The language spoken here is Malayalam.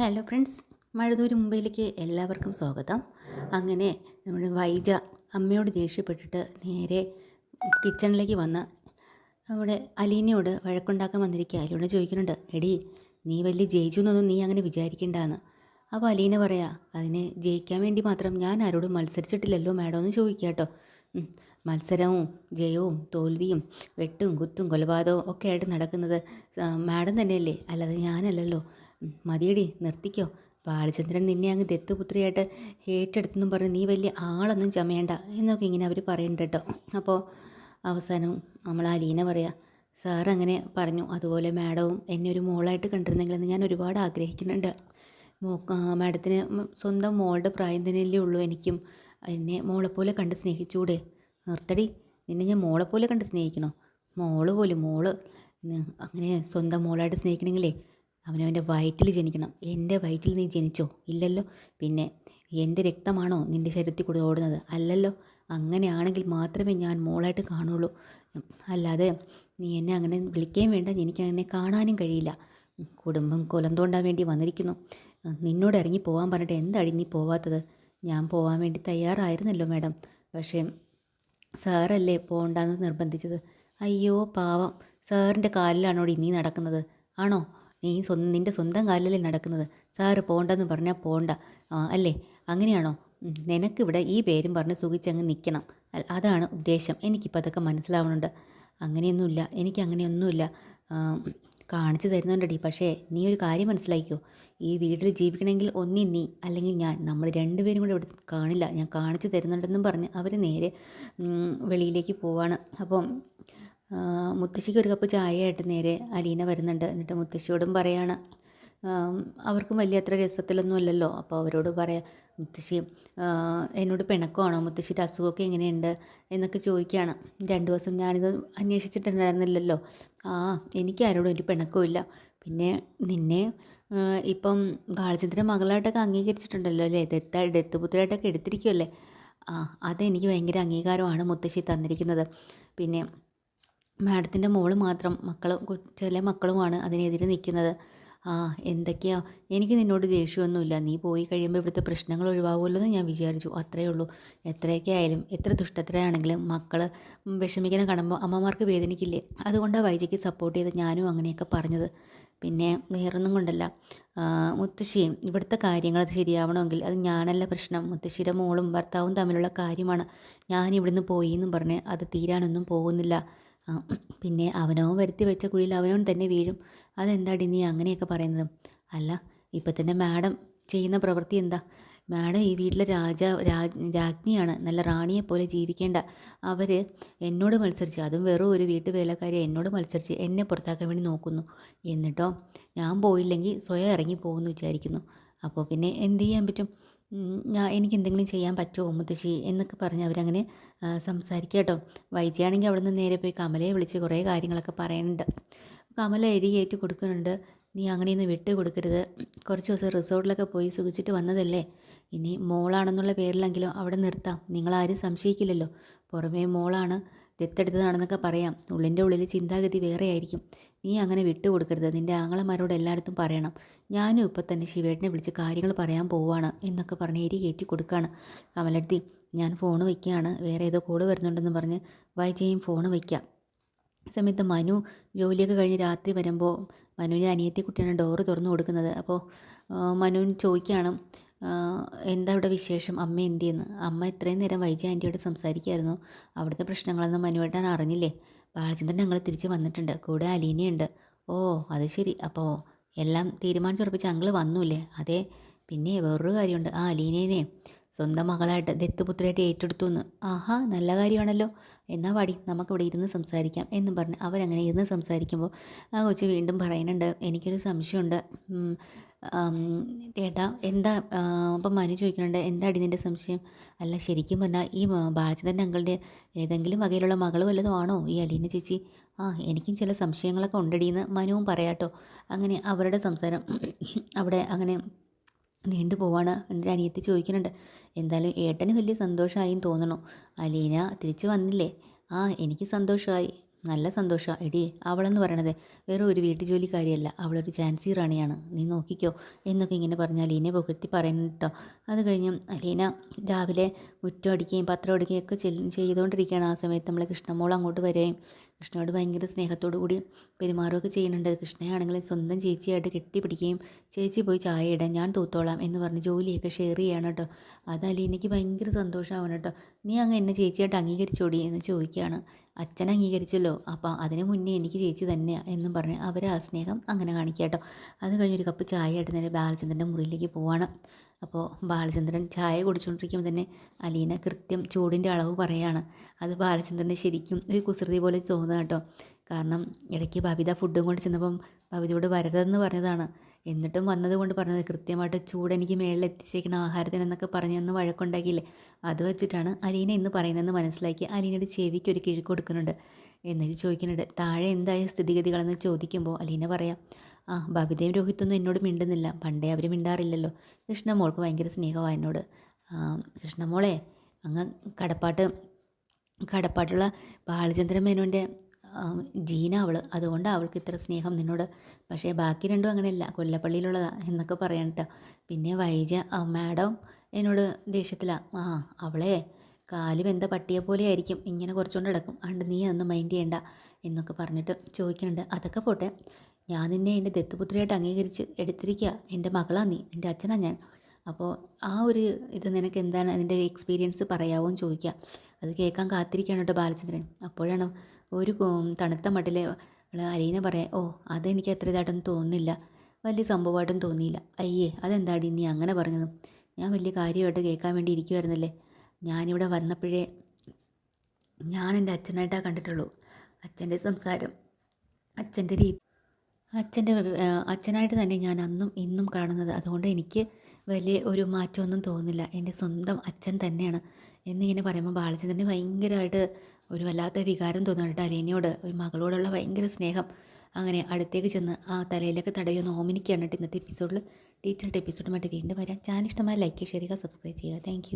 ഹലോ ഫ്രണ്ട്സ്, മഴതൂര് മുംബൈയിലേക്ക് എല്ലാവർക്കും സ്വാഗതം. അങ്ങനെ നമ്മുടെ വൈജ അമ്മയോട് ദേഷ്യപ്പെട്ടിട്ട് നേരെ കിച്ചണിലേക്ക് വന്ന് നമ്മുടെ അലീനയോട് വഴക്കുണ്ടാക്കാൻ വന്നിരിക്കുക. അലീനയോട് ചോദിക്കുന്നുണ്ട്, എടി നീ വലിയ ജയിച്ചു എന്നൊന്നും നീ അങ്ങനെ വിചാരിക്കണ്ടെന്ന്. അപ്പോൾ അലീന പറയാ, അതിന് ജയിക്കാൻ വേണ്ടി മാത്രം ഞാൻ ആരോടും മത്സരിച്ചിട്ടില്ലല്ലോ മാഡം എന്ന് ചോദിക്കുക കേട്ടോ. മത്സരവും ജയവും തോൽവിയും വെട്ടും കുത്തും കൊലപാതകവും ഒക്കെ ആയിട്ട് നടക്കുന്നത് മാഡം തന്നെയല്ലേ, അല്ലാതെ ഞാനല്ലല്ലോ. മതിയടി, നിർത്തിക്കോ. ബാലചന്ദ്രൻ നിന്നെ അങ്ങ് ദത്തുപുത്രിയായിട്ട് ഏറ്റെടുത്തെന്നും പറഞ്ഞ് നീ വലിയ ആളൊന്നും ചമയണ്ട എന്നൊക്കെ ഇങ്ങനെ അവർ പറയുന്നുണ്ട് കേട്ടോ. അപ്പോൾ അവസാനം നമ്മൾ അലീന പറയാം, സാർ അങ്ങനെ പറഞ്ഞു, അതുപോലെ മാഡവും എന്നെ ഒരു മോളായിട്ട് കണ്ടിരുന്നെങ്കിലെന്ന് ഞാൻ ഒരുപാട് ആഗ്രഹിക്കുന്നുണ്ട്. മാഡത്തിന് സ്വന്തം മോളുടെ പ്രായം തന്നെയല്ലേ ഉള്ളൂ എനിക്കും. എന്നെ മോളെപ്പോലെ കണ്ട് സ്നേഹിച്ചൂടെ? നിർത്തടി, നിന്നെ ഞാൻ മോളെപ്പോലെ കണ്ട് സ്നേഹിക്കണോ? മോള് അങ്ങനെ സ്വന്തം മോളായിട്ട് സ്നേഹിക്കണമെങ്കിലേ അവനവൻ്റെ വയറ്റിൽ ജനിക്കണം. എൻ്റെ വയറ്റിൽ നീ ജനിച്ചോ? ഇല്ലല്ലോ. പിന്നെ എൻ്റെ രക്തമാണോ നിൻ്റെ ശരീരത്തിൽ കൂടെ ഓടുന്നത്? അല്ലല്ലോ. അങ്ങനെയാണെങ്കിൽ മാത്രമേ ഞാൻ മോളായിട്ട് കാണുള്ളൂ. അല്ലാതെ നീ എന്നെ അങ്ങനെ വിളിക്കുകയും വേണ്ട, എനിക്കങ്ങനെ കാണാനും കഴിയില്ല. കുടുംബം കൊലം തോണ്ടാൻ വേണ്ടി വന്നിരിക്കുന്നു. നിന്നോട് ഇറങ്ങി പോകാൻ പറഞ്ഞിട്ട് എന്താടി നീ പോവാത്തത്? ഞാൻ പോകാൻ വേണ്ടി തയ്യാറായിരുന്നല്ലോ മാഡം, പക്ഷേ സാറല്ലേ പോകണ്ടെന്ന് നിർബന്ധിച്ചത്. അയ്യോ പാവം, സാറിൻ്റെ കാലിലാണോടി നീ നടക്കുന്നത്? ആണോ? നീ നിൻ്റെ സ്വന്തം കാലിലല്ലേ നടക്കുന്നത്? സാറ് പോകണ്ടെന്ന് പറഞ്ഞാൽ പോകണ്ട അല്ലേ? അങ്ങനെയാണോ? നിനക്കിവിടെ ഈ പേരും പറഞ്ഞ് സുഖിച്ചങ്ങ് നിൽക്കണം, അതാണ് ഉദ്ദേശം. എനിക്കിപ്പോൾ അതൊക്കെ മനസ്സിലാവുന്നുണ്ട്. അങ്ങനെയൊന്നുമില്ല, എനിക്കങ്ങനെയൊന്നുമില്ല. കാണിച്ചു തരുന്നുണ്ടടി. പക്ഷേ നീ ഒരു കാര്യം മനസ്സിലാക്കിയോ, ഈ വീട്ടിൽ ജീവിക്കണമെങ്കിൽ ഒന്നി നീ അല്ലെങ്കിൽ ഞാൻ, നമ്മൾ രണ്ടുപേരും കൂടെ ഇവിടെ കാണില്ല. ഞാൻ കാണിച്ചു തരുന്നുണ്ടെന്നും പറഞ്ഞ് അവർ നേരെ വെളിയിലേക്ക് പോവാണ്. അപ്പം മുത്തശ്ശിക്ക് ഒരു കപ്പ് ചായയായിട്ട് നേരെ അലീന വരുന്നുണ്ട്. എന്നിട്ട് മുത്തശ്ശിയോടും പറയാണ്, അവർക്കും വലിയ അത്ര രസത്തിലൊന്നും അല്ലല്ലോ. അപ്പോൾ അവരോട് പറയാം, മുത്തശ്ശി എന്നോട് പിണക്കമാണോ? മുത്തശ്ശിയുടെ അസുഖമൊക്കെ എങ്ങനെയുണ്ട് എന്നൊക്കെ ചോദിക്കുകയാണ്. 2 ദിവസം ഞാനിത് അന്വേഷിച്ചിട്ടുണ്ടായിരുന്നില്ലല്ലോ. എനിക്ക് ആരോടും ഒരു പിണക്കവും ഇല്ല. പിന്നെ നിന്നെ ഇപ്പം ബാലചന്ദ്രൻ മകളായിട്ടൊക്കെ അംഗീകരിച്ചിട്ടുണ്ടല്ലോ അല്ലേ? ദത്തുപുത്രയായിട്ടൊക്കെ എടുത്തിരിക്കുമല്ലേ? അതെനിക്ക് ഭയങ്കര അംഗീകാരമാണ് മുത്തശ്ശി തന്നിരിക്കുന്നത്. പിന്നെ മാഡത്തിൻ്റെ മോള് മാത്രം ചില മക്കളുമാണ് അതിനെതിരെ നിൽക്കുന്നത്. എന്തൊക്കെയാ, എനിക്ക് നിന്നോട് ദേഷ്യമൊന്നുമില്ല. നീ പോയി കഴിയുമ്പോൾ ഇവിടുത്തെ പ്രശ്നങ്ങൾ ഒഴിവാകുമല്ലോ എന്ന് ഞാൻ വിചാരിച്ചു, അത്രയേ ഉള്ളൂ. എത്രയൊക്കെ ആയാലും എത്ര ദുഷ്ടത്തരയാണെങ്കിലും മക്കൾ വിഷമിക്കണം കാണുമ്പോൾ അമ്മമാർക്ക് വേദനിക്കില്ലേ? അതുകൊണ്ടാണ് വൈജയ്ക്ക് സപ്പോർട്ട് ചെയ്ത് ഞാനും അങ്ങനെയൊക്കെ പറഞ്ഞത്. പിന്നെ വേറൊന്നും കൊണ്ടല്ല മുത്തശ്ശി, ഇവിടുത്തെ കാര്യങ്ങൾ ശരിയാവണമെങ്കിൽ അത് ഞാനല്ല പ്രശ്നം, മുത്തശ്ശിയുടെ മോളും ഭർത്താവും തമ്മിലുള്ള കാര്യമാണ്. ഞാൻ ഇവിടുന്ന് പോയി എന്നും പറഞ്ഞ് അത് തീരാനൊന്നും പോകുന്നില്ല. പിന്നെ അവനോ വരുത്തി വെച്ച കുഴിയിൽ അവനോൻ തന്നെ വീഴും. അതെന്താടി നീ അങ്ങനെയൊക്കെ പറയുന്നത്? അല്ല, ഇപ്പം തന്നെ മാഡം ചെയ്യുന്ന പ്രവൃത്തി എന്താ? മാഡം ഈ വീട്ടിലെ രാജ്ഞിയാണ്, നല്ല റാണിയെപ്പോലെ ജീവിക്കേണ്ട. അവർ എന്നോട് മത്സരിച്ച്, അതും വെറും ഒരു വീട്ടുവേലക്കാരി എന്നോട് മത്സരിച്ച് എന്നെ പുറത്താക്കാൻ വേണ്ടി നോക്കുന്നു. എന്നിട്ടോ ഞാൻ പോയില്ലെങ്കിൽ സ്വയം ഇറങ്ങി പോകുമെന്ന് വിചാരിക്കുന്നു. അപ്പോൾ പിന്നെ എന്ത് ചെയ്യാൻ പറ്റും? എനിക്ക് എന്തെങ്കിലും ചെയ്യാൻ പറ്റുമോ മുത്തശ്ശി എന്നൊക്കെ പറഞ്ഞ് അവരങ്ങനെ സംസാരിക്കുക കേട്ടോ. വൈജയാണെങ്കിൽ അവിടെ നിന്ന് നേരെ പോയി കമലയെ വിളിച്ച് കുറേ കാര്യങ്ങളൊക്കെ പറയുന്നുണ്ട്. കമല എരികേറ്റ് കൊടുക്കുന്നുണ്ട്, നീ അങ്ങനെയൊന്നും വിട്ട് കൊടുക്കരുത്. കുറച്ച് ദിവസം റിസോർട്ടിലൊക്കെ പോയി സുഖിച്ചിട്ട് വന്നതല്ലേ, ഇനി മോളാണെന്നുള്ള പേരിലെങ്കിലും അവിടെ നിർത്താം. നിങ്ങളാരും സംശയിക്കില്ലല്ലോ. പുറമേ മോളാണ് ദത്തെടുത്തതാണെന്നൊക്കെ പറയാം, ഉള്ളിൻ്റെ ഉള്ളിൽ ചിന്താഗതി വേറെ ആയിരിക്കും. നീ അങ്ങനെ വിട്ടു കൊടുക്കരുത്. നിൻ്റെ ആങ്ങളമാരോട് എല്ലായിടത്തും പറയണം. ഞാനും ഇപ്പം തന്നെ ശിവേട്ടനെ വിളിച്ച് കാര്യങ്ങൾ പറയാൻ പോവുകയാണ് എന്നൊക്കെ പറഞ്ഞ് എരി കൊടുക്കുകയാണ്. കമലടുത്തി, ഞാൻ ഫോൺ വയ്ക്കുകയാണ്, വേറെ ഏതോ കോള് വരുന്നുണ്ടെന്ന് പറഞ്ഞ് വൈജയും ഫോൺ വയ്ക്കാം. സമയത്ത് മനു ജോലിയൊക്കെ കഴിഞ്ഞ് രാത്രി വരുമ്പോൾ മനുവിൻ്റെ അനിയത്തി കുട്ടിയാണ് ഡോറ് തുറന്നു കൊടുക്കുന്നത്. അപ്പോൾ മനുവിന് ചോദിക്കുകയാണ്, എന്താ ഇവിടെ വിശേഷം, അമ്മ എന്തിയെന്ന്. അമ്മ ഇത്രയും നേരം വൈജ ആൻറ്റിയോട് സംസാരിക്കുമായിരുന്നു. അവിടുത്തെ പ്രശ്നങ്ങളൊന്നും മനുവേട്ടൻ അറിഞ്ഞില്ലേ? ബാലചന്ദ്രൻ ഞങ്ങൾ തിരിച്ച് വന്നിട്ടുണ്ട്, കൂടെ അലീനയുണ്ട്. ഓ അത് ശരി, അപ്പോൾ എല്ലാം തീരുമാനിച്ചുറപ്പിച്ച് അങ്കിള് വന്നൂല്ലേ? അതെ. പിന്നെ വേറൊരു കാര്യമുണ്ട്, അലീനേനെ സ്വന്തം മകളായിട്ട് ദത്തുപുത്രിയായിട്ട് ഏറ്റെടുത്തു എന്ന്. ആഹാ, നല്ല കാര്യമാണല്ലോ. എന്നാൽ വാടി നമുക്കിവിടെ ഇരുന്ന് സംസാരിക്കാം എന്നും പറഞ്ഞ് അവരങ്ങനെ ഇരുന്ന് സംസാരിക്കുമ്പോൾ ആ കൊച്ച് വീണ്ടും പറയുന്നുണ്ട്, എനിക്കൊരു സംശയമുണ്ട് ചേട്ടാ. എന്താ? അപ്പം മനു ചോദിക്കുന്നുണ്ട്, എന്താടി നിൻ്റെ സംശയം? അല്ല, ശരിക്കും പറഞ്ഞാൽ ഈ ബാലചന്ദ്രൻ അങ്കിളുടെ ഏതെങ്കിലും വകയിലുള്ള മകൾ വല്ലതും ആണോ ഈ അലീന ചേച്ചി? എനിക്കും ചില സംശയങ്ങളൊക്കെ ഉണ്ടടിയെന്ന് മനുവും പറയാട്ടോ. അങ്ങനെ അവരുടെ സംസാരം അവിടെ അങ്ങനെ നീണ്ടു പോവാണ്. എൻ്റെ അനിയത്തി ചോദിക്കുന്നുണ്ട്, എന്തായാലും ഏട്ടന് വലിയ സന്തോഷമായിന്ന് തോന്നണു. അലീന തിരിച്ചു വന്നില്ലേ? എനിക്ക് സന്തോഷമായി. നല്ല സന്തോഷമാണ് എടി, അവളെന്ന് പറയണത് വെറും ഒരു വീട്ടുജോലിക്കാരിയല്ല, അവളൊരു ഝാൻസി റാണിയാണ്, നീ നോക്കിക്കോ എന്നൊക്കെ ഇങ്ങനെ പറഞ്ഞ് അലീനെ പുകഴ്ത്തി പറയുന്നു കേട്ടോ. അത് കഴിഞ്ഞ് അലീന രാവിലെ മുറ്റം അടിക്കുകയും പത്രം അടിക്കുകയും ഒക്കെ ചെയ്തുകൊണ്ടിരിക്കുകയാണ്. ആ സമയത്ത് നമ്മൾ കൃഷ്ണമോൾ അങ്ങോട്ട് വരികയും കൃഷ്ണയോട് ഭയങ്കര സ്നേഹത്തോടു കൂടി പെരുമാറുകയൊക്കെ ചെയ്യുന്നുണ്ട്. കൃഷ്ണയാണെങ്കിൽ സ്വന്തം ചേച്ചിയായിട്ട് കെട്ടിപ്പിടിക്കുകയും ചേച്ചി പോയി ചായ ഇടാൻ ഞാൻ തൂത്തോളാം എന്ന് പറഞ്ഞ് ജോലിയൊക്കെ ഷെയർ ചെയ്യാണ് കേട്ടോ. അത് അലീനയ്ക്ക് ഭയങ്കര സന്തോഷമാവണം കേട്ടോ. നീ അങ്ങ് എന്നെ ചേച്ചിയായിട്ട് അംഗീകരിച്ചോടി എന്ന് ചോദിക്കുകയാണ്. അച്ഛൻ അംഗീകരിച്ചല്ലോ, അപ്പം അതിന് മുന്നേ എനിക്ക് ചേച്ചി തന്നെയാണ് എന്നും പറഞ്ഞ് അവർ ആ സ്നേഹം അങ്ങനെ കാണിക്കുക കേട്ടോ. അത് കഴിഞ്ഞൊരു കപ്പ് ചായ ആയിട്ട് നേരെ ബാലചന്ദ്രൻ്റെ മുറിയിലേക്ക് പോവാണ്. അപ്പോൾ ബാലചന്ദ്രൻ ചായ കുടിച്ചുകൊണ്ടിരിക്കുമ്പോൾ തന്നെ അലീന കൃത്യം ചൂടിൻ്റെ അളവ് പറയാണ്. അത് ബാലചന്ദ്രന് ശരിക്കും ഒരു കുസൃതി പോലെ തോന്നുക കേട്ടോ. കാരണം ഇടയ്ക്ക് ബബിത ഫുഡും കൊണ്ട് ചെന്നപ്പം ബബിതയോട് വരരുതെന്ന് പറഞ്ഞതാണ്. എന്നിട്ടും വന്നതുകൊണ്ട് പറഞ്ഞത് കൃത്യമായിട്ട് ചൂട് എനിക്ക് മേളിൽ എത്തിച്ചേക്കണം ആഹാരത്തിനെന്നൊക്കെ പറഞ്ഞൊന്ന് വഴക്കുണ്ടാക്കിയില്ലേ. അത് വെച്ചിട്ടാണ് അലീന ഇന്ന് പറയുന്നതെന്ന് മനസ്സിലാക്കി അലീനയുടെ ചെവിക്ക് ഒരു കിഴി കൊടുക്കുന്നുണ്ട്. എന്നിട്ട് ചോദിക്കുന്നുണ്ട് താഴെ എന്തായ സ്ഥിതിഗതികളെന്ന് ചോദിക്കുമ്പോൾ അലീന പറയാം, ആ ബബിതയും രോഹിത്തൊന്നും എന്നോട് മിണ്ടുന്നില്ല, പണ്ടേ അവർ മിണ്ടാറില്ലല്ലോ. കൃഷ്ണമോൾക്ക് ഭയങ്കര സ്നേഹമാണ് എന്നോട്. കൃഷ്ണമോളെ അങ്ങ് കടപ്പാട്ടുള്ള ബാലചന്ദ്രൻ മേനോൻ്റെ ജീന അവൾ, അതുകൊണ്ടാണ് അവൾക്ക് ഇത്ര സ്നേഹം നിന്നോട്. പക്ഷേ ബാക്കി രണ്ടും അങ്ങനെയല്ല, കൊല്ലപ്പള്ളിയിലുള്ളതാ എന്നൊക്കെ പറയാൻ കേട്ടോ. പിന്നെ വൈജ മാഡം എന്നോട് ദേഷ്യത്തിലാണ്. അവളെ കാല് വെന്ത പട്ടിയെ പോലെ ആയിരിക്കും, ഇങ്ങനെ കുറച്ചുകൊണ്ട് കിടക്കും, അതുകൊണ്ട് നീ അതൊന്നും മൈൻഡ് ചെയ്യണ്ട എന്നൊക്കെ പറഞ്ഞിട്ട് ചോദിക്കുന്നുണ്ട്. അതൊക്കെ പോട്ടെ, ഞാൻ നിന്നെ എൻ്റെ ദത്തുപുത്രിയായിട്ട് അംഗീകരിച്ച് എടുത്തിരിക്കുക, എൻ്റെ മകളാ നീ, എൻ്റെ അച്ഛനാ ഞാൻ. അപ്പോൾ ആ ഒരു ഇത് നിനക്ക് എന്താണ് അതിൻ്റെ എക്സ്പീരിയൻസ് പറയാവോ എന്ന് ചോദിക്കുക. അത് കേൾക്കാൻ കാത്തിരിക്കുകയാണ് കേട്ടോ ബാലചന്ദ്രൻ. അപ്പോഴാണ് ഒരു തണുത്ത മട്ടിൽ അലീന പറയാം, ഓ അതെനിക്ക് അത്ര ഇതായിട്ടൊന്നും തോന്നുന്നില്ല, വലിയ സംഭവമായിട്ടും തോന്നിയില്ല. അയ്യേ അതെന്താടി നീ അങ്ങനെ പറഞ്ഞത്, ഞാൻ വലിയ കാര്യമായിട്ട് കേൾക്കാൻ വേണ്ടി ഇരിക്കുമായിരുന്നല്ലേ. ഞാനിവിടെ വന്നപ്പോഴേ ഞാൻ എൻ്റെ അച്ഛനായിട്ടാണ് കണ്ടിട്ടുള്ളൂ. അച്ഛൻ്റെ സംസാരം, അച്ഛൻ്റെ രീതി, അച്ഛനായിട്ട് തന്നെ ഞാൻ അന്നും ഇന്നും കാണുന്നത്. അതുകൊണ്ട് എനിക്ക് വലിയ ഒരു മാറ്റമൊന്നും തോന്നുന്നില്ല, എൻ്റെ സ്വന്തം അച്ഛൻ തന്നെയാണ് എന്നിങ്ങനെ പറയുമ്പോൾ ബാലചന്ദ്രന് ഭയങ്കരമായിട്ട് ഒരു വല്ലാത്ത വികാരം തോന്നുന്നുണ്ട് അലീനയോട്, ഒരു മകളോടുള്ള ഭയങ്കര സ്നേഹം. അങ്ങനെ അടുത്തേക്ക് ചെന്ന് ആ തലയിലൊക്കെ തടയുന്ന ഓമിനിക്കാണ് കേട്ടോ ഇന്നത്തെ എപ്പിസോഡിൽ. ഡീറ്റെയിൽഡ് എപ്പിസോഡുമായിട്ട് വീണ്ടും വരാം. ചാനൽ ഇഷ്ടമായി ലൈക്ക് ചെയ്യുക, സബ്സ്ക്രൈബ് ചെയ്യുക. താങ്ക്